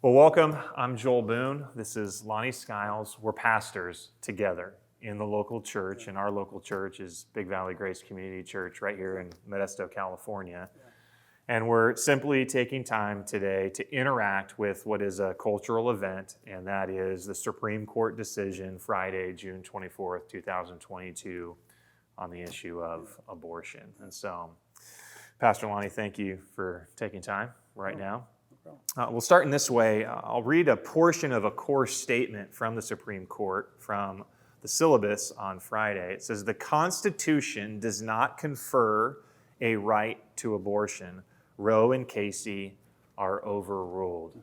Well, welcome. I'm Joel Boone. This is Lonnie Skiles. We're pastors together in the local church, and our local church is Big Valley Grace Community Church right here in Modesto, California. And we're simply taking time today to interact with what is a cultural event, and that is the Supreme Court decision Friday, June 24th, 2022, on the issue of abortion. And so, Pastor Lonnie, thank you for taking time right now. We'll start in this way. I'll read a portion of a core statement from the Supreme Court from the syllabus on Friday. It says, "The Constitution does not confer a right to abortion. Roe and Casey are overruled."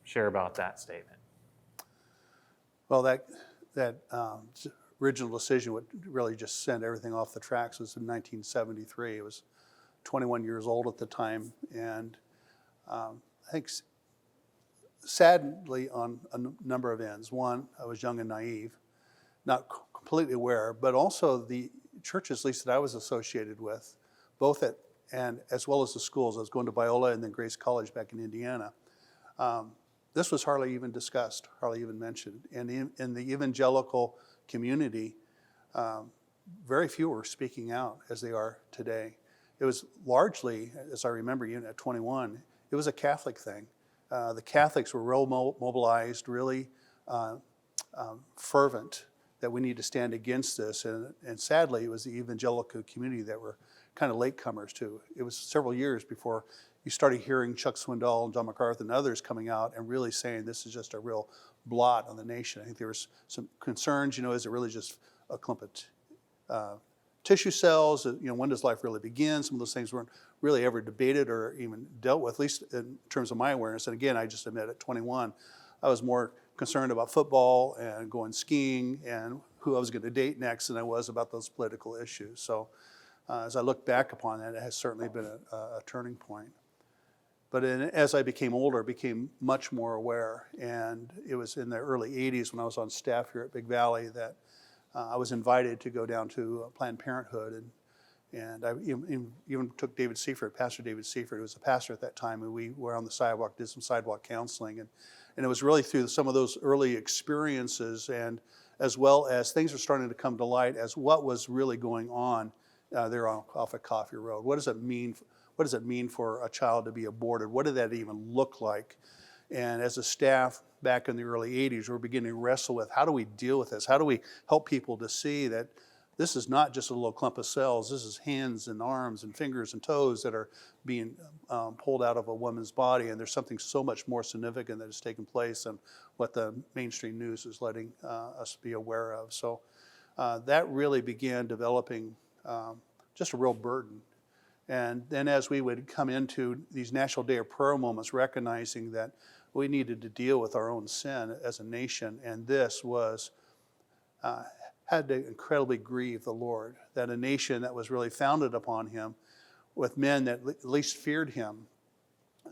Share about that statement. Well, that original decision would really just send everything off the tracks. Was in 1973. It was 21 years old at the time, and I think sadly on a number of ends. One, I was young and naive, not completely aware, but also the churches, at least that I was associated with, both and as well as the schools. I was going to Biola and then Grace College back in Indiana. This was hardly even discussed, hardly even mentioned. And in the evangelical community, very few were speaking out as they are today. It was largely, as I remember, even at 21, it was a Catholic thing. The Catholics were real mobilized, really fervent that we need to stand against this. And sadly, it was the evangelical community that were kind of latecomers too. It was several years before you started hearing Chuck Swindoll and John MacArthur and others coming out and really saying this is just a real blot on the nation. I think there was some concerns, is it really just a clump of tissue cells? When does life really begin? Some of those things weren't really ever debated or even dealt with, at least in terms of my awareness. And again, I just admit at 21, I was more concerned about football and going skiing and who I was going to date next than I was about those political issues. So as I look back upon that, it has certainly been a turning point. But as I became older, I became much more aware. And it was in the early 80s when I was on staff here at Big Valley that I was invited to go down to Planned Parenthood, and I even took David Seifert, Pastor David Seifert, who was a pastor at that time, and we were on the sidewalk, did some sidewalk counseling, and it was really through some of those early experiences, and as well as things were starting to come to light as what was really going on there off at Coffee Road. What does it mean? What does it mean for a child to be aborted? What did that even look like? And as a staff back in the early 80s, we're beginning to wrestle with how do we deal with this? How do we help people to see that this is not just a little clump of cells. This is hands and arms and fingers and toes that are being pulled out of a woman's body, and there's something so much more significant that has taken place than what the mainstream news is letting us be aware of. So that really began developing just a real burden. And then as we would come into these National Day of Prayer moments, recognizing that we needed to deal with our own sin as a nation, and this was had to incredibly grieve the Lord, that a nation that was really founded upon Him, with men that at least feared Him,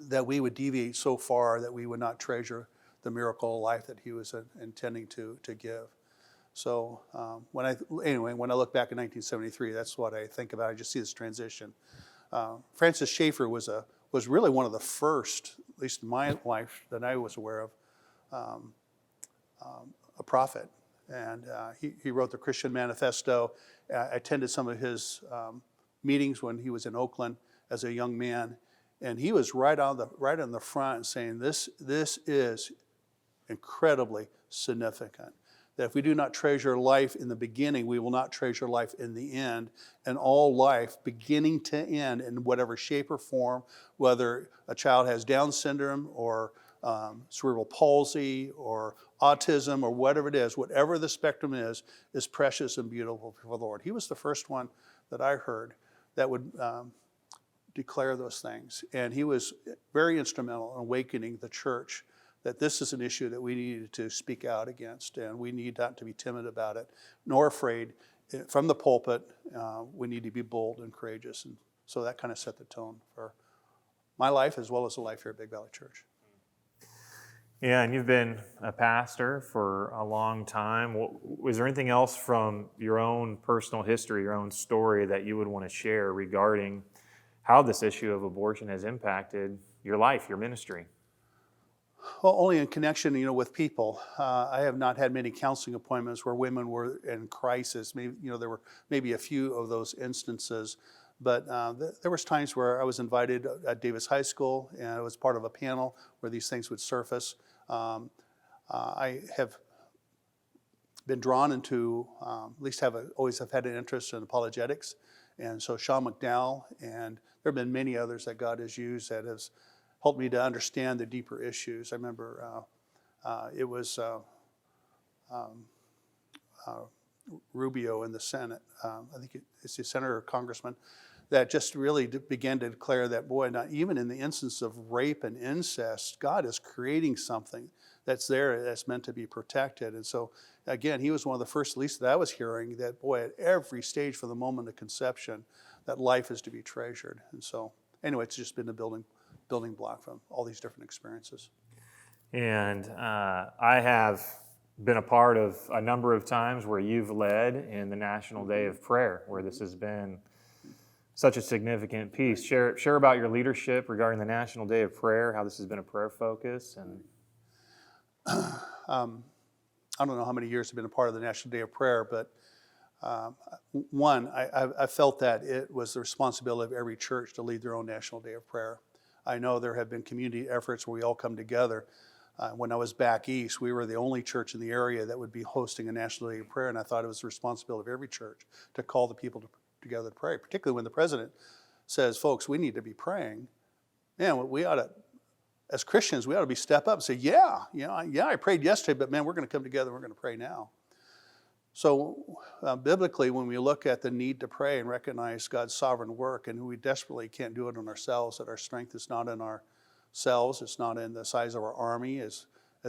that we would deviate so far that we would not treasure the miracle of life that He was intending to give. So when I look back in 1973, that's what I think about. I just see this transition. Francis Schaeffer was really one of the first, at least in my life, that I was aware of, a prophet. And he wrote the Christian Manifesto. I attended some of his meetings when he was in Oakland as a young man, and he was right on the front saying this is incredibly significant. That if we do not treasure life in the beginning, we will not treasure life in the end. And all life, beginning to end, in whatever shape or form, whether a child has Down syndrome or cerebral palsy or autism or whatever it is, whatever the spectrum is precious and beautiful for the Lord. He was the first one that I heard that would declare those things. And he was very instrumental in awakening the church that this is an issue that we needed to speak out against, and we need not to be timid about it, nor afraid. From the pulpit, we need to be bold and courageous. And so that kind of set the tone for my life as well as the life here at Big Valley Church. Yeah, and you've been a pastor for a long time. Was there anything else from your own personal history, your own story that you would want to share regarding how this issue of abortion has impacted your life, your ministry? Well, only in connection, with people. I have not had many counseling appointments where women were in crisis. Maybe, there were maybe a few of those instances, but there was times where I was invited at Davis High School, and I was part of a panel where these things would surface. I have been drawn into, at least always have had an interest in apologetics, and so Sean McDowell, and there have been many others that God has used that has helped me to understand the deeper issues. I remember it was Rubio in the Senate, I think it's the senator or congressman, that just really began to declare that, boy, not even in the instance of rape and incest, God is creating something that's there that's meant to be protected. And so, again, he was one of the first, at least that I was hearing, that, boy, at every stage from the moment of conception, that life is to be treasured. And so, anyway, it's just been a building block from all these different experiences. And I have been a part of a number of times where you've led in the National Day of Prayer, where this has been such a significant piece. Share about your leadership regarding the National Day of Prayer, how this has been a prayer focus. And I don't know how many years I've been a part of the National Day of Prayer, but one, I felt that it was the responsibility of every church to lead their own National Day of Prayer. I know there have been community efforts where we all come together. When I was back east, we were the only church in the area that would be hosting a National Day of Prayer, and I thought it was the responsibility of every church to call the people together to pray, particularly when the president says, folks, we need to be praying. Man, we ought to, as Christians, we ought to be step up and say, I prayed yesterday, but man, we're going to come together and we're going to pray now. So biblically, when we look at the need to pray and recognize God's sovereign work, and we desperately can't do it on ourselves, that our strength is not in ourselves, it's not in the size of our army, as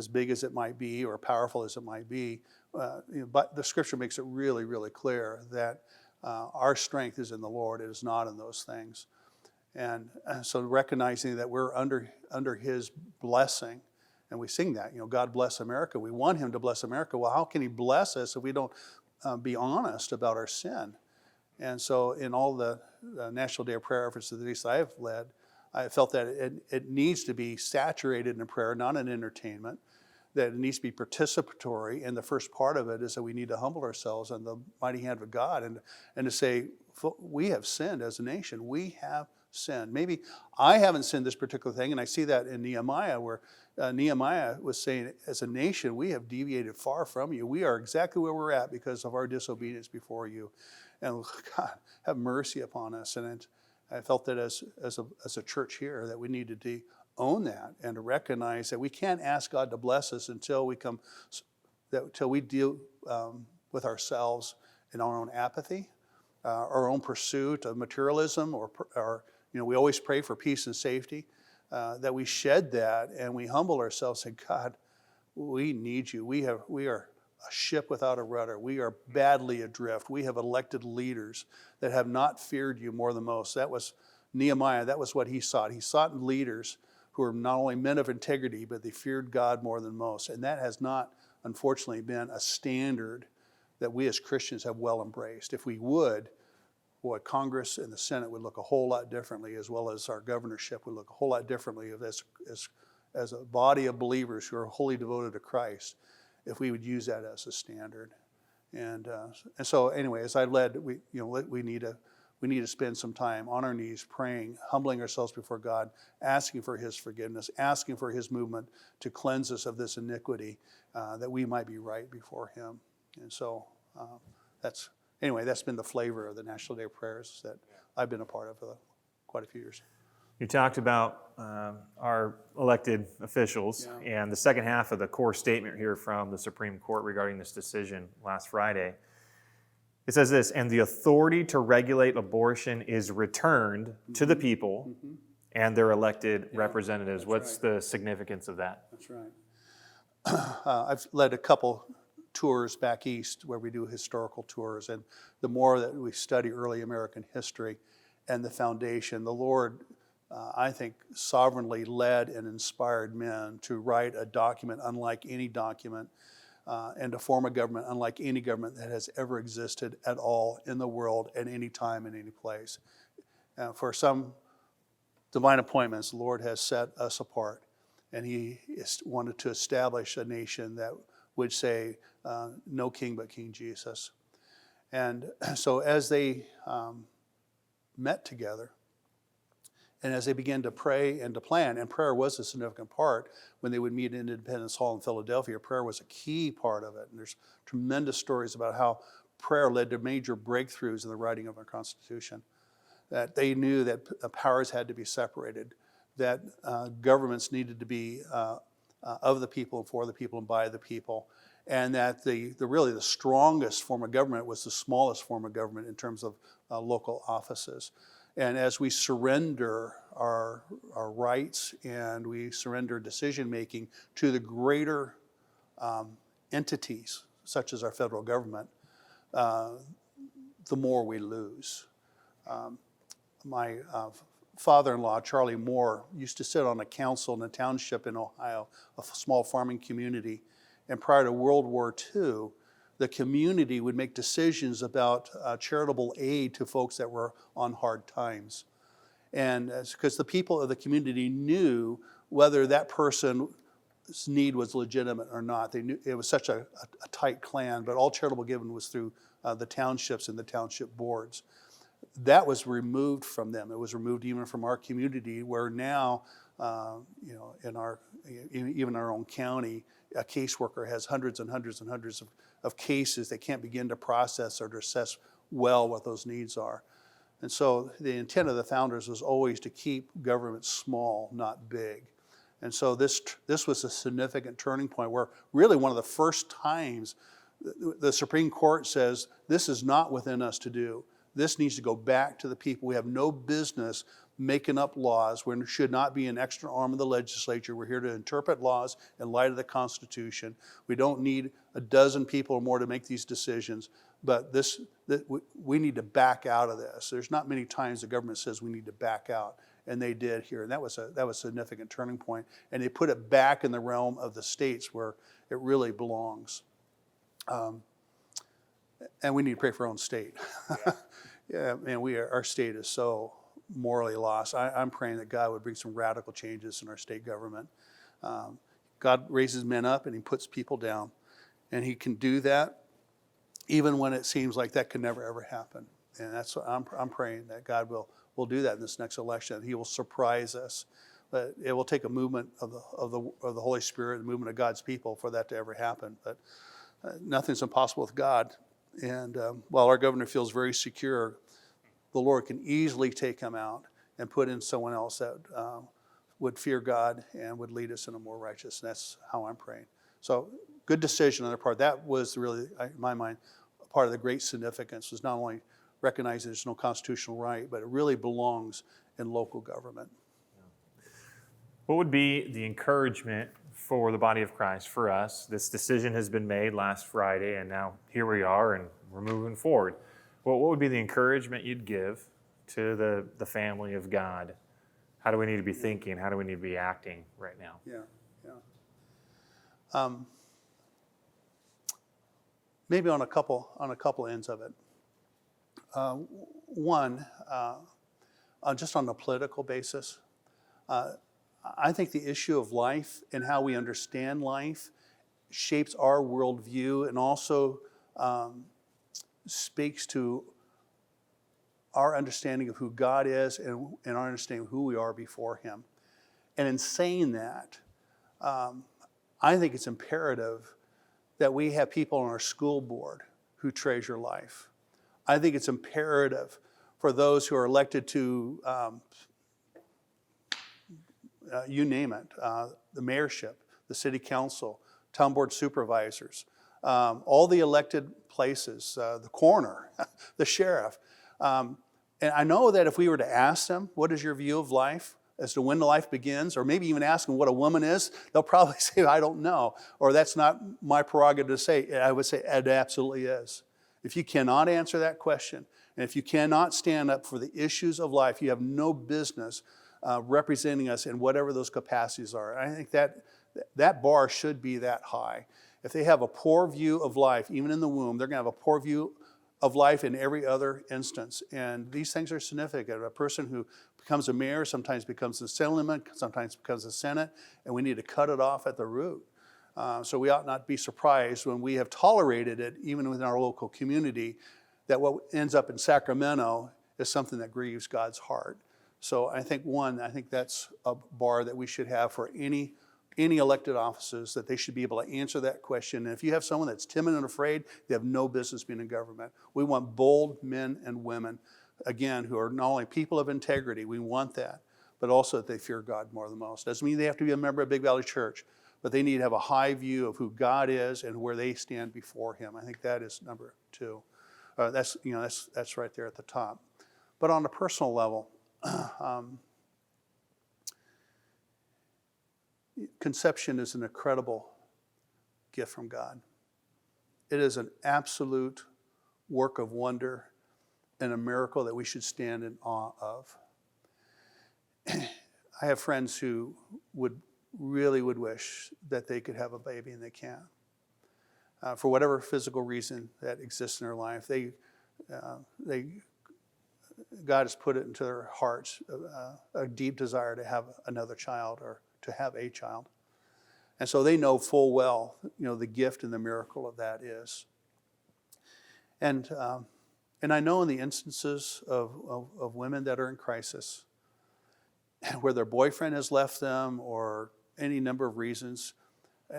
big as it might be or powerful as it might be, but the scripture makes it really, really clear that our strength is in the Lord, it is not in those things. And so recognizing that we're under his blessing, and we sing that, God bless America. We want him to bless America. Well, how can he bless us if we don't be honest about our sin? And so in all the National Day of Prayer efforts that I have led, I felt that it needs to be saturated in prayer, not in entertainment, that it needs to be participatory. And the first part of it is that we need to humble ourselves on the mighty hand of God and to say, we have sinned as a nation. We have sinned. Maybe I haven't sinned this particular thing, and I see that in Nehemiah, where Nehemiah was saying, as a nation, we have deviated far from you. We are exactly where we're at because of our disobedience before you. And God, have mercy upon us. And I felt that as a church here, that we needed to own that and to recognize that we can't ask God to bless us until we deal with ourselves in our own apathy, our own pursuit of materialism, or we always pray for peace and safety, that we shed that and we humble ourselves and say, God, we need you. We are a ship without a rudder. We are badly adrift. We have elected leaders that have not feared you more than most. That was Nehemiah. That was what he sought. He sought leaders who were not only men of integrity, but they feared God more than most. And that has not, unfortunately, been a standard that we as Christians have well embraced. If we would, boy, Congress and the Senate would look a whole lot differently, as well as our governorship would look a whole lot differently as a body of believers who are wholly devoted to Christ, if we would use that as a standard. And so anyway, as I led, we need to spend some time on our knees praying, humbling ourselves before God, asking for his forgiveness, asking for his movement to cleanse us of this iniquity, that we might be right before him. And so that's been the flavor of the National Day of Prayers that I've been a part of for quite a few years. you talked about our elected officials, and the second half of the core statement here from the Supreme Court regarding this decision last Friday. It says this, and the authority to regulate abortion is returned to the people and their elected representatives. What's the significance of that? That's right. I've led a couple tours back east where we do historical tours, and the more that we study early American history and the foundation, the Lord, I think, sovereignly led and inspired men to write a document unlike any document, and to form a government unlike any government that has ever existed at all in the world at any time in any place. For some divine appointments, the Lord has set us apart. And he wanted to establish a nation that would say, no king but King Jesus. And so as they met together, and as they began to pray and to plan, and prayer was a significant part when they would meet in Independence Hall in Philadelphia, prayer was a key part of it. And there's tremendous stories about how prayer led to major breakthroughs in the writing of our Constitution. That they knew that powers had to be separated, that governments needed to be of the people and for the people and by the people, and that the really the strongest form of government was the smallest form of government in terms of local offices. And as we surrender our rights and we surrender decision-making to the greater entities, such as our federal government, the more we lose. My father-in-law, Charlie Moore, used to sit on a council in a township in Ohio, a small farming community. And prior to World War II, the community would make decisions about charitable aid to folks that were on hard times. And because the people of the community knew whether that person's need was legitimate or not. They knew it was such a tight clan, but all charitable giving was through the townships and the township boards. That was removed from them. It was removed even from our community, where now, in our even our own county, a caseworker has hundreds and hundreds and hundreds of cases they can't begin to process or to assess well what those needs are. And so the intent of the founders was always to keep government small, not big. And so this was a significant turning point, where really one of the first times the Supreme Court says, this is not within us to do. This needs to go back to the people. We have no business making up laws. We should not be an extra arm of the legislature. We're here to interpret laws in light of the Constitution. We don't need a dozen people or more to make these decisions. But we need to back out of this. There's not many times the government says we need to back out, and they did here. And that was a significant turning point. And they put it back in the realm of the states where it really belongs. And we need to pray for our own state. Yeah, man, our state is so morally lost. I'm praying that God would bring some radical changes in our state government. God raises men up and he puts people down. And he can do that even when it seems like that could never, ever happen. And that's what I'm praying, that God will do that in this next election. He will surprise us. But it will take a movement of the Holy Spirit, the movement of God's people, for that to ever happen. But nothing's impossible with God. And while our governor feels very secure, the Lord can easily take him out and put in someone else that would fear God and would lead us in a more righteous. And that's how I'm praying. So good decision on their part. That was really, in my mind, part of the great significance, was not only recognizing there's no constitutional right, but it really belongs in local government. What would be the encouragement for the body of Christ, for us? This decision has been made last Friday, and now here we are, and we're moving forward. Well, what would be the encouragement you'd give to the family of God? How do we need to be thinking? How do we need to be acting right now? Maybe on a couple ends of it. One, just on a political basis, I think the issue of life and how we understand life shapes our worldview, and also speaks to our understanding of who God is and our understanding of who we are before him. And in saying that, I think it's imperative that we have people on our school board who treasure life. I think it's imperative for those who are elected to you name it, the mayorship, the city council, town board supervisors, all the elected places, the coroner, the sheriff. And I know that if we were to ask them, what is your view of life as to when the life begins, or maybe even ask them what a woman is, they'll probably say, I don't know, or that's not my prerogative to say. I would say it absolutely is. If you cannot answer that question, and if you cannot stand up for the issues of life, you have no business representing us in whatever those capacities are. I think that bar should be that high. If they have a poor view of life, even in the womb, they're going to have a poor view of life in every other instance. And these things are significant. A person who becomes a mayor, sometimes becomes a assemblyman, sometimes becomes a senate, and we need to cut it off at the root. So we ought not be surprised when we have tolerated it, even within our local community, that what ends up in Sacramento is something that grieves God's heart. So I think that's a bar that we should have for any elected offices, that they should be able to answer that question. And if you have someone that's timid and afraid, they have no business being in government. We want bold men and women, again, who are not only people of integrity, we want that, but also that they fear God more than most. Doesn't mean they have to be a member of Big Valley Church, but they need to have a high view of who God is and where they stand before him. I think that is number two. That's right there at the top. But on a personal level, conception is an incredible gift from God. It is an absolute work of wonder and a miracle that we should stand in awe of. I have friends who would wish that they could have a baby and they can't. For whatever physical reason that exists in their life, God has put it into their hearts a deep desire to have another child or to have a child. And so they know full well, the gift and the miracle of that is. And I know in the instances of women that are in crisis, where their boyfriend has left them or any number of reasons.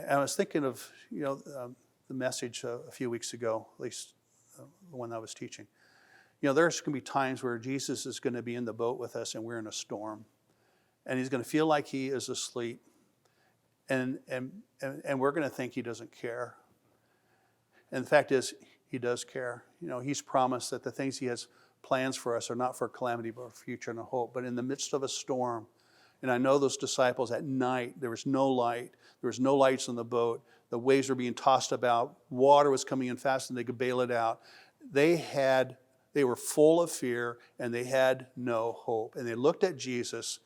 I was thinking of, the message a few weeks ago, at least the one I was teaching. There's going to be times where Jesus is going to be in the boat with us and we're in a storm. And he's going to feel like he is asleep. And we're going to think he doesn't care. And the fact is, he does care. He's promised that the things he has plans for us are not for calamity, but for future and a hope. But in the midst of a storm, and I know those disciples at night, there was no light. There was no lights on the boat. The waves were being tossed about. Water was coming in fast and they could bail it out. They were full of fear and they had no hope. And they looked at Jesus.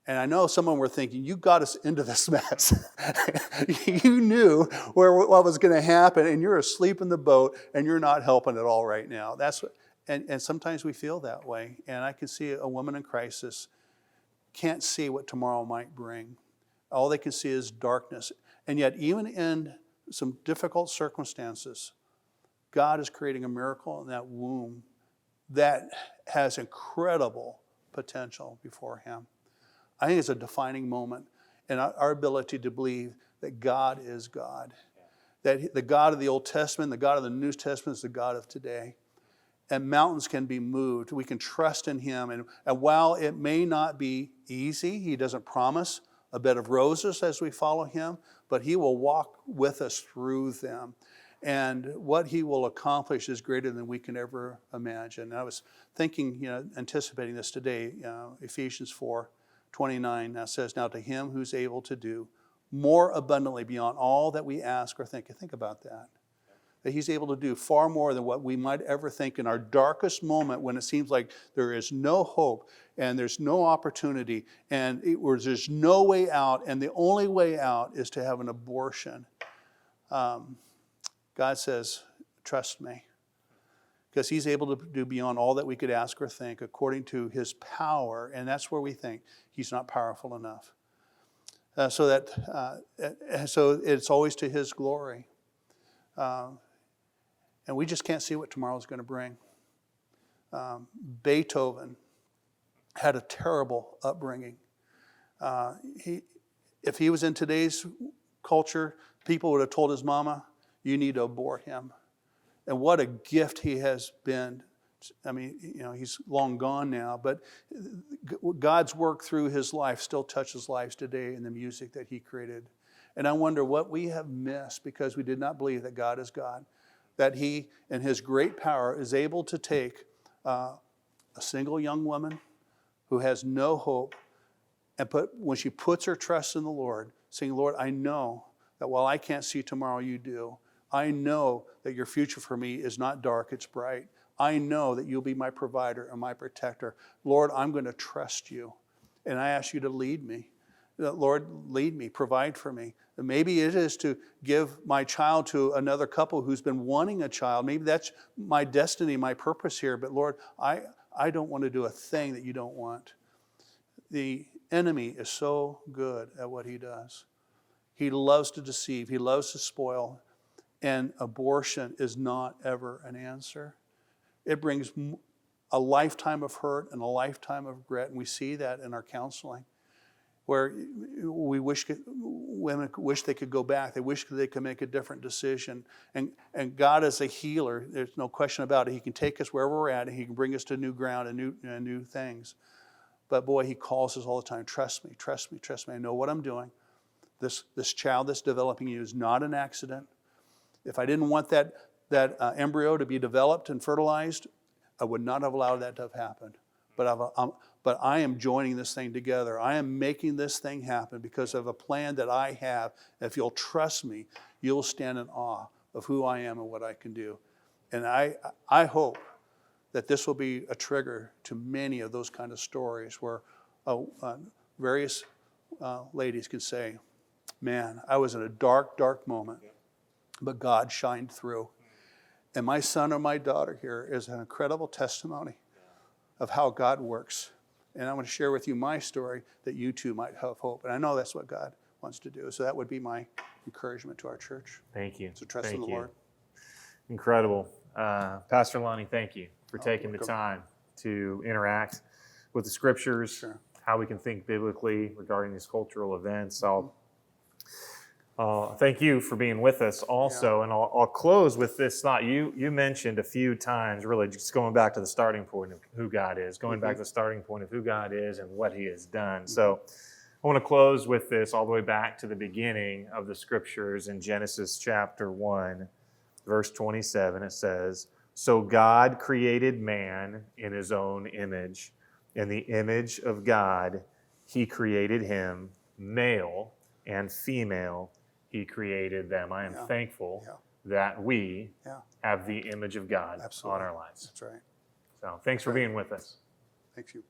And I know some of them were thinking, you got us into this mess. You knew what was going to happen, and you're asleep in the boat, and you're not helping at all right now. And sometimes we feel that way. And I can see a woman in crisis can't see what tomorrow might bring. All they can see is darkness. And yet, even in some difficult circumstances, God is creating a miracle in that womb that has incredible potential before him. I think it's a defining moment in our ability to believe that God is God. That the God of the Old Testament, the God of the New Testament is the God of today. And mountains can be moved. We can trust in him. And while it may not be easy, he doesn't promise a bed of roses as we follow him, but he will walk with us through them. And what he will accomplish is greater than we can ever imagine. And I was thinking, anticipating this today, Ephesians 4:29 now says, now to him who's able to do more abundantly beyond all that we ask or think. Think about that. That he's able to do far more than what we might ever think in our darkest moment when it seems like there is no hope and there's no opportunity and there's no way out, and the only way out is to have an abortion. God says, trust me, because he's able to do beyond all that we could ask or think according to his power, and that's where we think he's not powerful enough. So it's always to his glory. And we just can't see what tomorrow's going to bring. Beethoven had a terrible upbringing. If he was in today's culture, people would have told his mama, you need to abort him. And what a gift he has been. I mean, he's long gone now, but God's work through his life still touches lives today in the music that he created. And I wonder what we have missed because we did not believe that God is God. That he, in his great power, is able to take a single young woman who has no hope and when she puts her trust in the Lord, saying, Lord, I know that while I can't see tomorrow, you do. I know that your future for me is not dark, it's bright. I know that you'll be my provider and my protector. Lord, I'm going to trust you. And I ask you to lead me. Lord, lead me, provide for me. And maybe it is to give my child to another couple who's been wanting a child. Maybe that's my destiny, my purpose here. But Lord, I don't want to do a thing that you don't want. the enemy is so good at what he does. He loves to deceive. He loves to spoil. And abortion is not ever an answer. It brings a lifetime of hurt and a lifetime of regret. And we see that in our counseling, where women wish they could go back. They wish they could make a different decision. And God is a healer. There's no question about it. He can take us wherever we're at, and He can bring us to new ground and new things. But boy, He calls us all the time. Trust me, trust me, trust me. I know what I'm doing. This child that's developing you is not an accident. If I didn't want that embryo to be developed and fertilized, I would not have allowed that to have happened. But I am joining this thing together. I am making this thing happen because of a plan that I have. If you'll trust me, you'll stand in awe of who I am and what I can do. And I hope that this will be a trigger to many of those kind of stories where various ladies can say, man, I was in a dark, dark moment, but God shined through. And my son or my daughter here is an incredible testimony of how God works. And I'm going to share with you my story that you too might have hope. And I know that's what God wants to do. So that would be my encouragement to our church. Thank you. So trust in the Lord. Incredible. Pastor Lonnie, thank you for taking the time to interact with the scriptures, Sure. how we can think biblically regarding these cultural events. Thank you for being with us also. And I'll close with this thought. You mentioned a few times, really just going back to the starting point of who God is, going back to the starting point of who God is and what He has done. So I want to close with this all the way back to the beginning of the scriptures in Genesis chapter 1, verse 27. It says, "So God created man in His own image. In the image of God, He created him, male and female. He created them." I am thankful that we have the image of God on our lives. That's right. So thanks for being with us. Thank you.